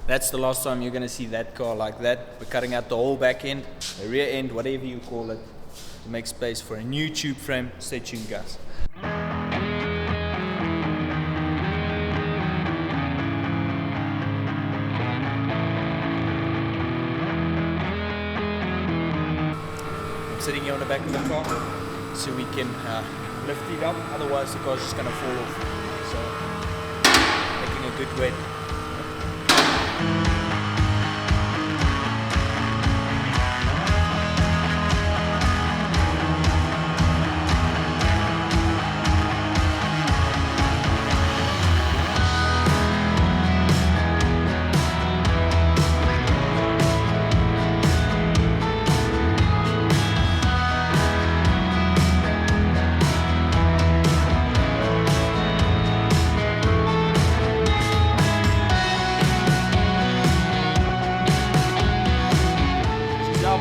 That's the last time you're going to see that car like that. We're cutting out the whole back end, the rear end, whatever you call it, to make space for a new tube frame. Stay tuned, guys. I'm sitting here on the back of the car so we can lift it up, otherwise the car's just going to fall off. So, making a good weight.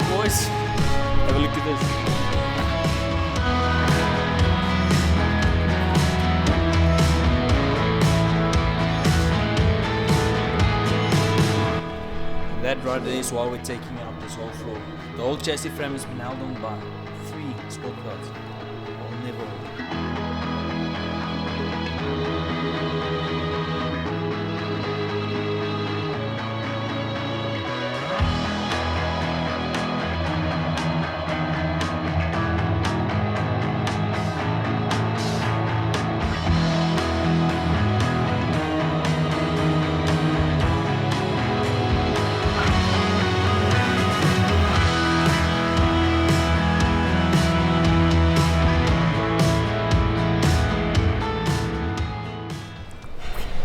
Boys, have a look at this. And that right there is why we're taking out this whole floor. The whole chassis frame has been held on by 3 squad guards. I'll never hold it.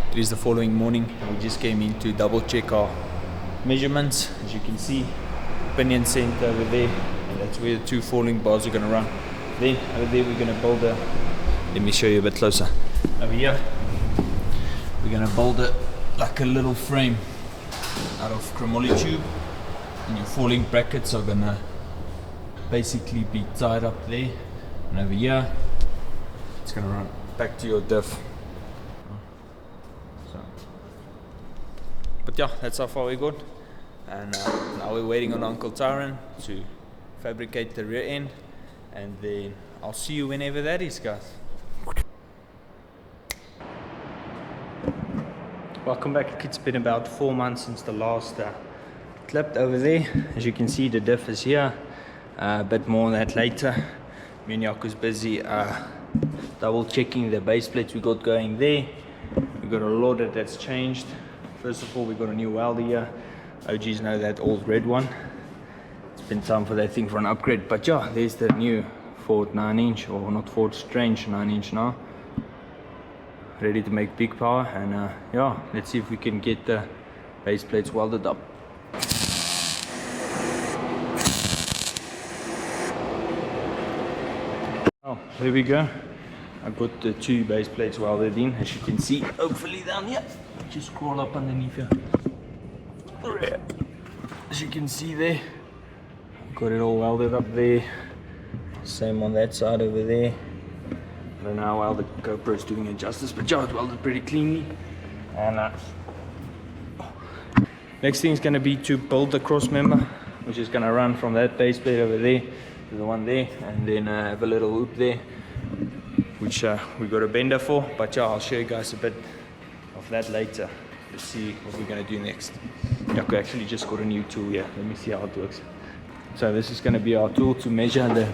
It is the following morning and we just came in to double check our measurements. As you can see, pinion center over there, and that's where the 2 falling bars are going to run. Then over there we're going to build a, let me show you a bit closer. Over here we're going to build it like a little frame out of chromoly tube, and your falling brackets are going to basically be tied up there, and over here it's going to run back to your diff. But yeah, that's how far we got, and now we're waiting on Uncle Tyron to fabricate the rear end, and then I'll see you whenever that is, guys. Welcome back. It's been about 4 months since the last clip over there. As you can see, the diff is here. A bit more on that later. Me and Jaco's busy double checking the base plates we got going there. We got a loader that's changed. First of all, we got a new welder here. OGs know that old red one. It's been time for that thing for an upgrade. But yeah, there's the new Ford 9-inch, or not Ford, Strange 9-inch now. Ready to make big power, and yeah, let's see if we can get the base plates welded up. Oh, there we go. I got the 2 base plates welded in, as you can see, hopefully down here. Just crawl up underneath here. As you can see there, got it all welded up there. Same on that side over there. I don't know how well the GoPro is doing it justice, but yeah, it's welded pretty cleanly. And next thing is going to be to build the cross member, which is going to run from that base plate over there to the one there, and then have a little hoop there, which we got a bender for. But yeah, I'll show you guys a bit of that later. Let's see what we're going to do next. Jaco actually just got a new tool here. Let me see how it works. So this is going to be our tool to measure the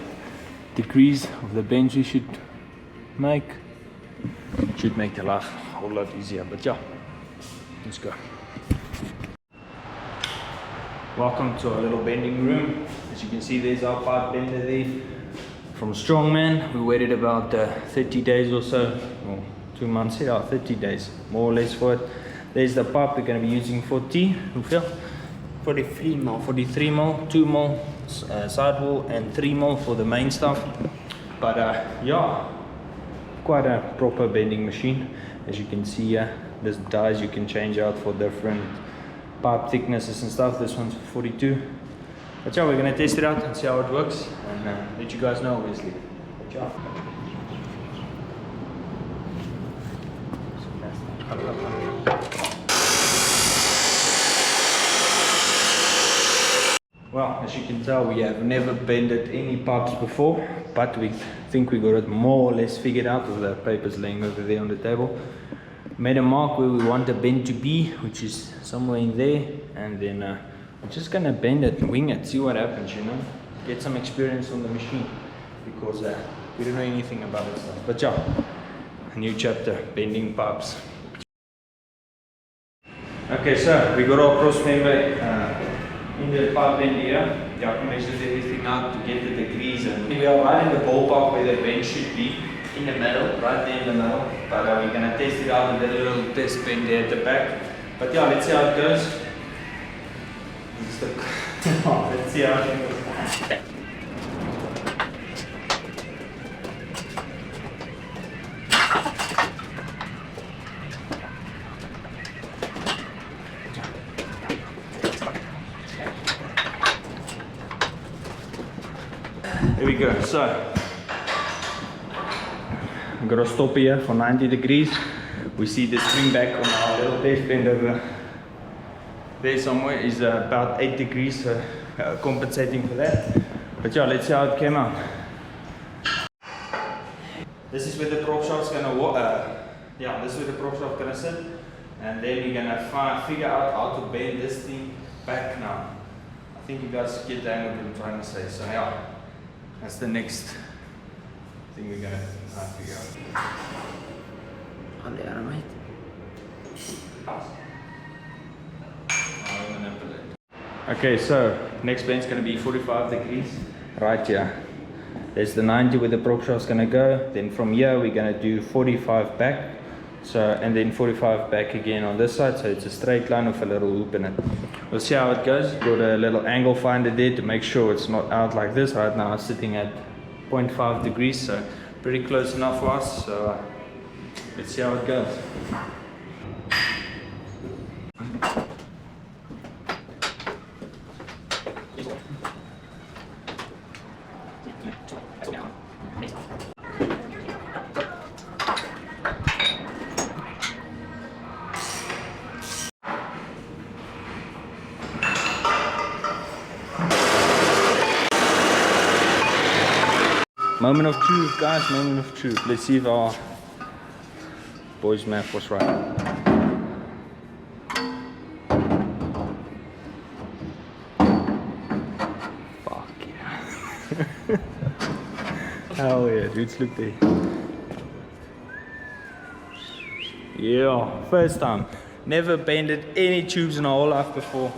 degrees of the bends we should make. It should make the life a whole lot easier. But yeah, let's go. Welcome to our little bending room. As you can see, there's our pipe bender there from Strongman. We waited about 30 days or so, or 2 months, yeah, 30 days more or less for it. There's the pipe we're going to be using 43 mil, 43 mil, 2 mil sidewall and 3 mil for the main stuff. But yeah, quite a proper bending machine. As you can see here, there's dies you can change out for different pipe thicknesses and stuff. This one's 42. But yeah, we're going to test it out and see how it works, and let you guys know, obviously. But yeah. Well, as you can tell, we have never bended any pipes before, but we think we got it more or less figured out with the papers laying over there on the table. Made a mark where we want the bend to be, which is somewhere in there, and then we're just gonna bend it, wing it, see what happens, you know, get some experience on the machine, because we don't know anything about it stuff. But yeah, a new chapter, bending pipes. Okay, so we got our cross member in the pipe bend here. Jacob measures everything out to get the degrees, and we are right in the ballpark where the bend should be, in the middle, right there in the middle. But we're gonna test it out with a little test bend there at the back. But yeah, let's see how it goes. Let's see how it goes. There we go. So I'm gonna stop here for 90 degrees. We see the spring back on our little test bend over there somewhere is about 8 degrees, so compensating for that. But yeah, let's see how it came out. This is where the prop shaft's gonna this is where the prop shaft's gonna sit, and then we're gonna figure out how to bend this thing back now. I think you guys get the hang of what I'm trying to say. So yeah, that's the next thing we're gonna figure out. On the other mate. Okay, so next bend's gonna be 45 degrees right here. There's the 90 where the prop shaft's gonna go. Then from here we're gonna do 45 back. So, and then 45 back again on this side. So it's a straight line with a little loop in it. We'll see how it goes. Got a little angle finder there to make sure it's not out like this. Right now it's sitting at 0.5 degrees, so pretty close enough for us. So let's see how it goes. Moment of truth, guys, moment of truth. Let's see if our boys' math was right. Fuck yeah. Hell yeah, dudes, look there. Yeah, first time. Never bended any tubes in our whole life before.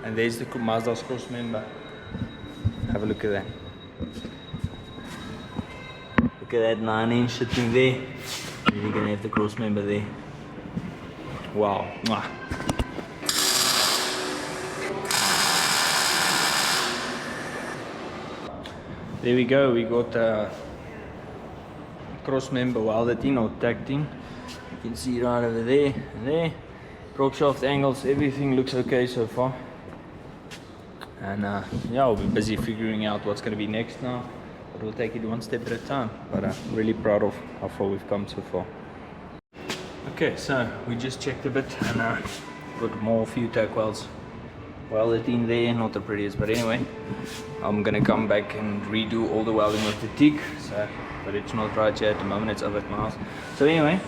And there's the Mazda's cross member. Have a look at that. Look at that 9-inch sitting there. And you're gonna have the cross member there. Wow. Mwah. There we go. We got the cross member welded in or tacked in. You can see right over there and there. Prop shaft angles, everything looks okay so far. And yeah, we'll be busy figuring out what's gonna be next now. But we'll take it one step at a time. But I'm really proud of how far we've come so far. Okay, so we just checked a bit and got more few tack welds welded in there. Not the prettiest, but anyway, I'm gonna come back and redo all the welding with the TIG. So, but it's not right yet at the moment. It's over at my house. So anyway,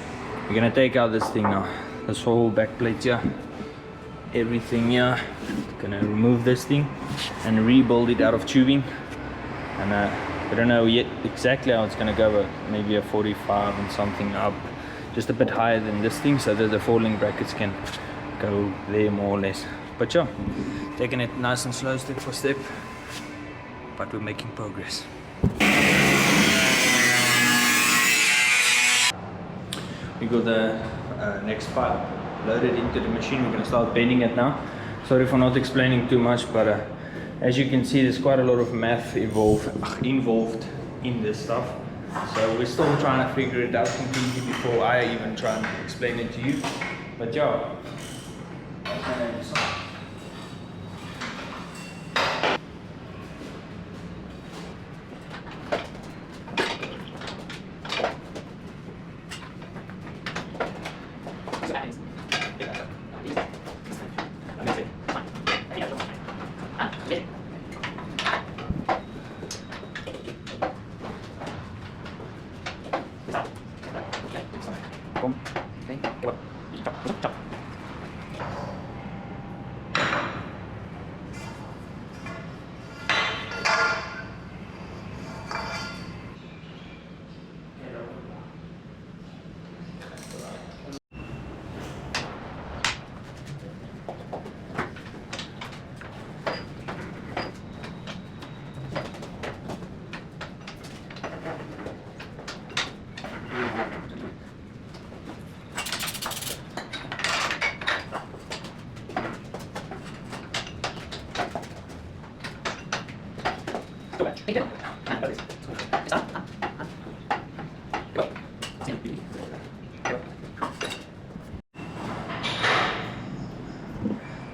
we're gonna take out this thing now. This whole back plate here, everything here. Gonna remove this thing and rebuild it out of tubing. And I don't know yet exactly how it's gonna go, but maybe a 45 and something up, just a bit higher than this thing, so that the falling brackets can go there more or less. But yeah, taking it nice and slow, step for step, but we're making progress. We got the next pipe loaded into the machine. We're gonna start bending it now. Sorry for not explaining too much, but as you can see, there's quite a lot of math involved in this stuff. So we're still trying to figure it out completely before I even try and explain it to you. But yeah.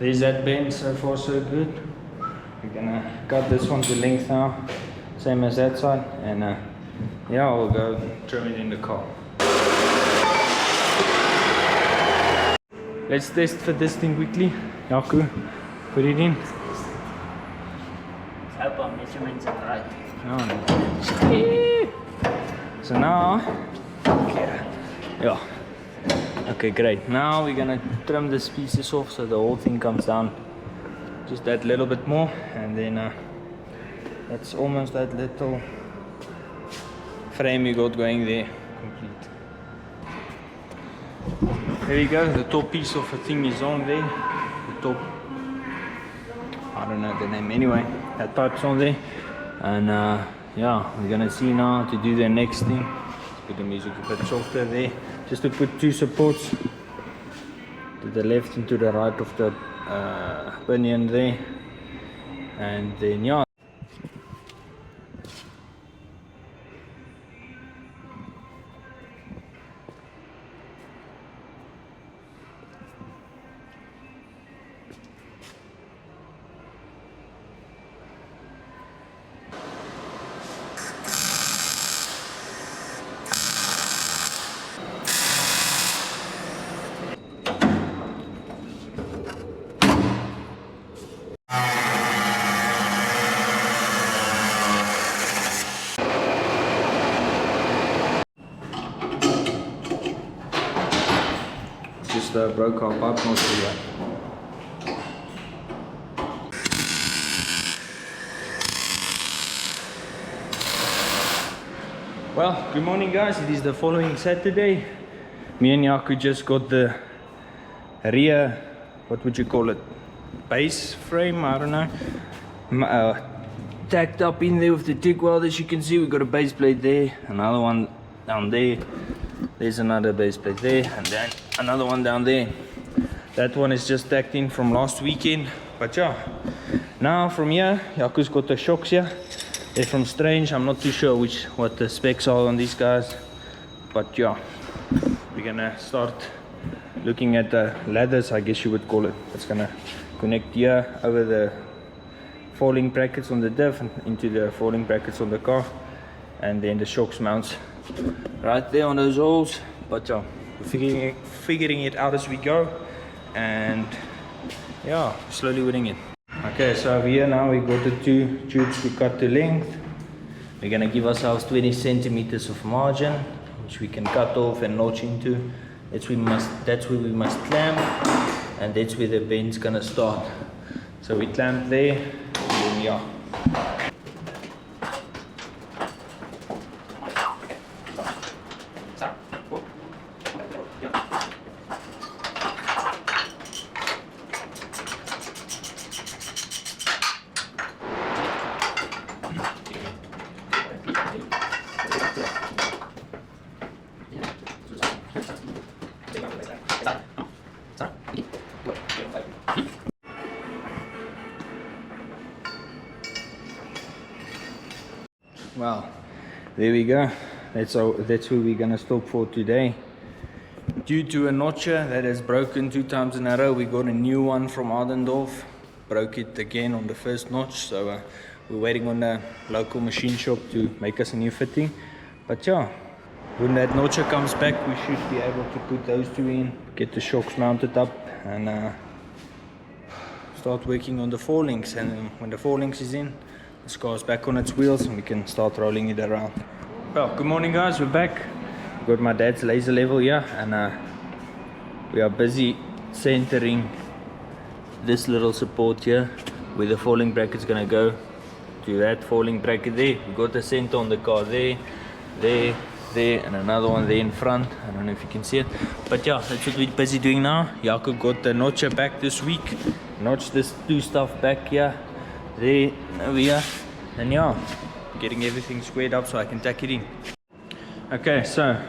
There's that bend, so far so good. We're gonna cut this one to length now, same as that side, and yeah, we'll go trim it in the car. Let's test for this thing quickly. Yaku, put it in. Hope our measurements are right. So now, yeah. Okay, great. Now we're gonna trim this pieces off so the whole thing comes down just that little bit more, and then that's almost that little frame you got going there complete. There we go. The top piece of the thing is on there. The top, I don't know the name anyway. That pipe's on there, and yeah, we're gonna see now to do the next thing. Let's put the music a bit softer there. Just to put two supports to the left and to the right of the pinion there, and then yeah. Just broke our pipe most of that. Well, good morning guys, it is the following Saturday. Me and Yaku just got the rear, what would you call it, base frame, I don't know, tacked up in there with the TIG weld. As you can see, we got a base plate there, another one down there. There's another base plate there, and then another one down there. That one is just tacked in from last weekend. But yeah, now from here, Yaku's got the shocks here. They're from Strange. I'm not too sure what the specs are on these guys. But yeah, we're gonna start looking at the ladders, I guess you would call it. It's gonna connect here over the falling brackets on the diff and into the falling brackets on the car, and then the shocks mounts right there on those holes. But yeah, we're figuring it out as we go, and yeah, slowly winning it. Okay, so over here now we got the two tubes to cut to length. We're gonna give ourselves 20 centimeters of margin, which we can cut off and notch into. That's where we must clamp, and that's where the bend's gonna start. So we clamp there, and then yeah. Well, there we go. That's where we're gonna stop for today. Due to a notcher that has broken 2 times in a row, we got a new one from Ardendorf. Broke it again on the first notch, so we're waiting on a local machine shop to make us a new fitting. But yeah, when that notcher comes back, we should be able to put those two in, get the shocks mounted up, and start working on the forelinks. And when the forelinks is in, this car's back on its wheels and we can start rolling it around. Well, good morning guys, we're back. Got my dad's laser level here, and we are busy centering this little support here where the falling bracket's gonna go to that falling bracket there. We got the center on the car there, and another one there in front. I don't know if you can see it, but yeah, that's what we're busy doing now. Jaco got the notcher back this week, notched this two stuff back here, there, and over here, and yeah, getting everything squared up so I can tack it in. Okay, so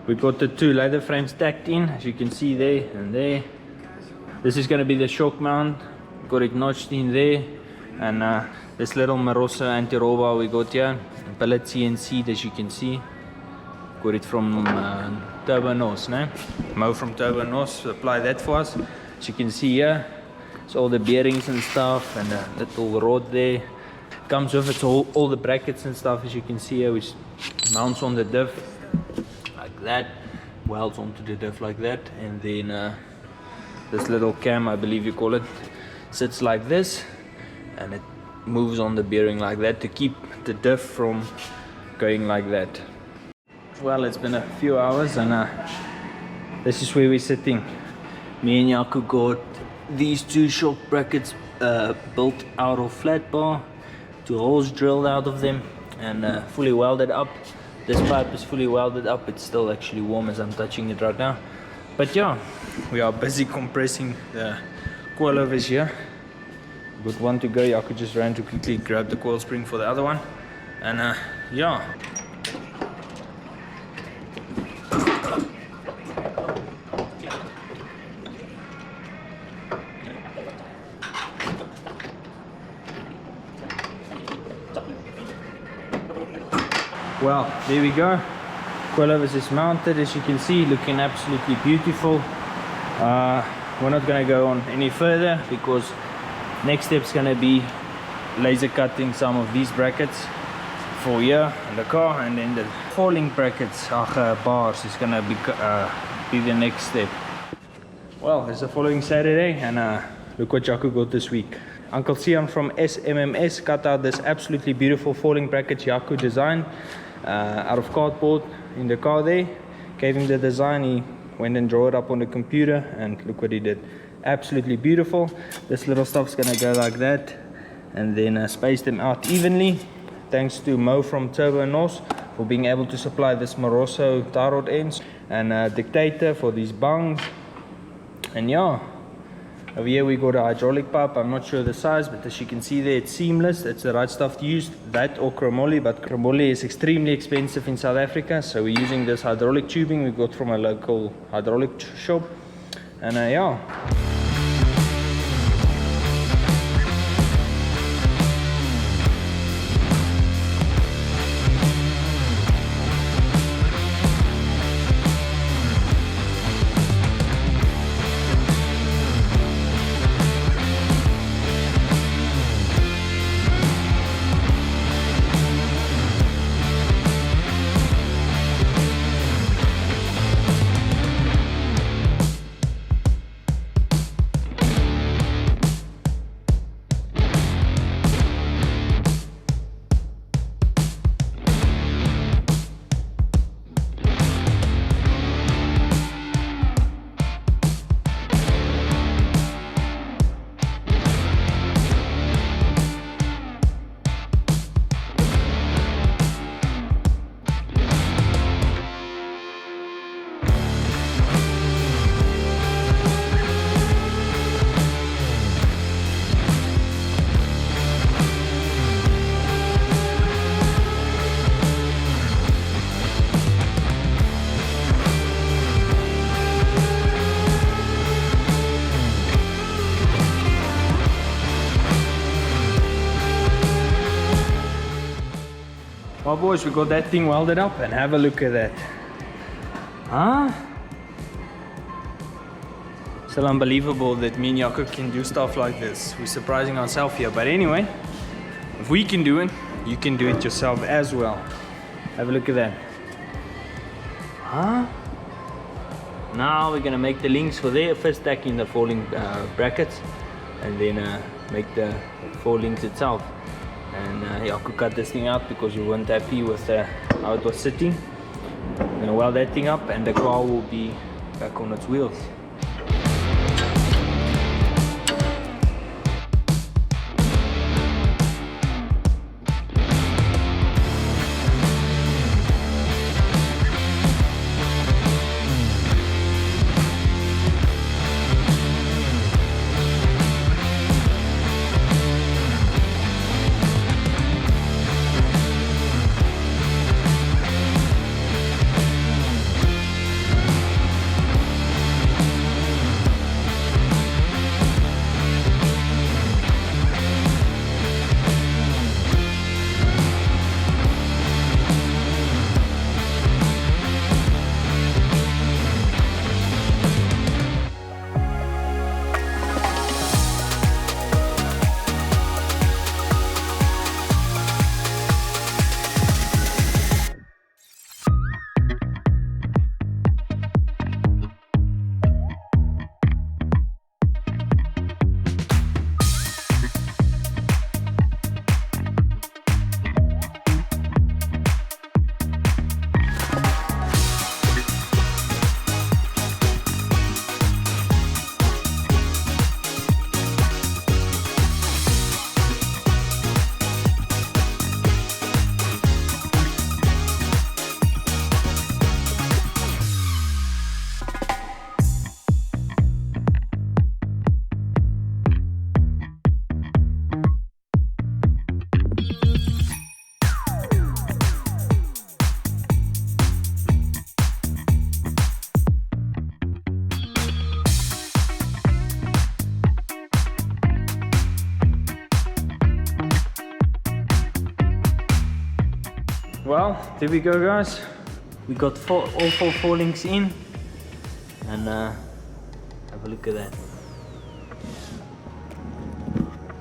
we got the two leather frames tacked in, as you can see there and there. This is going to be the shock mount, got it notched in there, and this little Marosa anti-roll we got here, billet CNC, as you can see. Got it from Turbo Nos, no? Mo from Turbo Nos supply that for us. As you can see here, it's all the bearings and stuff, and a little rod there. Comes with it all the brackets and stuff, as you can see here, which mounts on the diff like that, welds onto the diff like that, and then this little cam, I believe you call it, sits like this, and it moves on the bearing like that to keep the diff from going like that. Well, it's been a few hours, and this is where we're sitting. Me and Jaco got these two shock brackets built out of flat bar, two holes drilled out of them, and fully welded up. This pipe is fully welded up. It's still actually warm as I'm touching it right now, but yeah, we are busy compressing the coilovers here. Got one to go. Jaco just ran to quickly grab the coil spring for the other one, and yeah. Well, there we go. Coilovers is mounted, as you can see, looking absolutely beautiful. We're not going to go on any further because next step's going to be laser cutting some of these brackets for here in the car, and then the falling brackets, bars, is going to be the next step. Well, it's the following Saturday, and look what Jaco got this week. Uncle Sian from SMMS cut out this absolutely beautiful falling bracket Jaco designed out of cardboard in the car there. Gave him the design, he went and drew it up on the computer, and look what he did. Absolutely beautiful. This little stuff's gonna go like that, and then space them out evenly. Thanks to Mo from Turbo Nos for being able to supply this Maroso tie rod ends, and Dictator for these bungs. And yeah, over here we got a hydraulic pipe. I'm not sure the size, but as you can see there, it's seamless. It's the right stuff to use, that or chromoly, but chromoly is extremely expensive in South Africa, so we're using this hydraulic tubing we got from a local hydraulic shop. And yeah. Well boys, we got that thing welded up, and have a look at that. Huh? Still unbelievable that me and Jaco can do stuff like this. We're surprising ourselves here, but anyway, if we can do it, you can do it yourself as well. Have a look at that. Huh? Now we're gonna make the links for there, first stacking the falling brackets, and then make the four links itself. And Jaco cut this thing out because we weren't happy with how it was sitting. I'm gonna weld that thing up, and the car will be back on its wheels. well, there we go guys. We got all 4 links in, and have a look at that.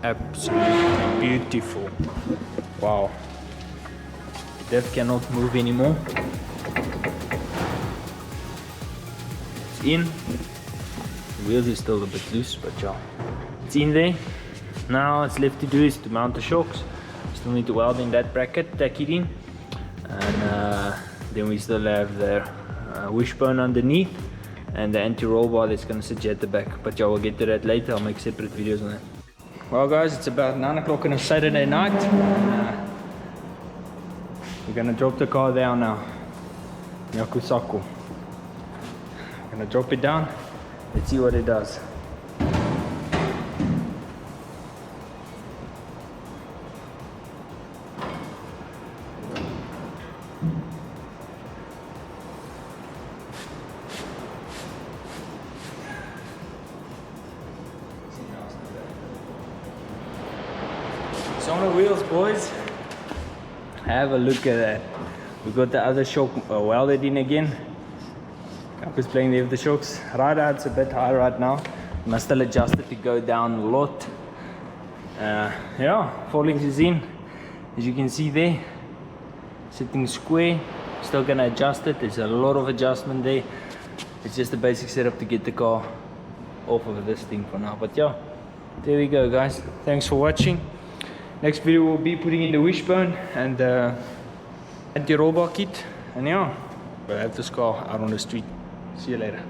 Absolutely beautiful. Wow. Diff cannot move anymore. It's in. The wheels is still a bit loose, but yeah, it's in there. Now it's left to do is to mount the shocks. Still need to weld in that bracket, tack it in, and then we still have the wishbone underneath and the anti-roll bar that's going to sit at the back. But yeah, we'll get to that later. I'll make separate videos on that. Well guys, it's about 9 o'clock on a Saturday night. We're going to drop the car down now. Yakusaku. I'm going to drop it down. Let's see what it does. It's on the wheels, boys. Have a look at that. We got the other shock welded in again. Kaku's playing there with the shocks. Right out, it's a bit high right now. Must still adjust it to go down a lot. Yeah, 4 links is in. As you can see there, sitting square. Still gonna adjust it. There's a lot of adjustment there. It's just a basic setup to get the car off of this thing for now. But yeah, there we go guys. Thanks for watching. Next video will be putting in the wishbone and the anti-roll bar kit. And yeah, we'll have this car out on the street. See you later.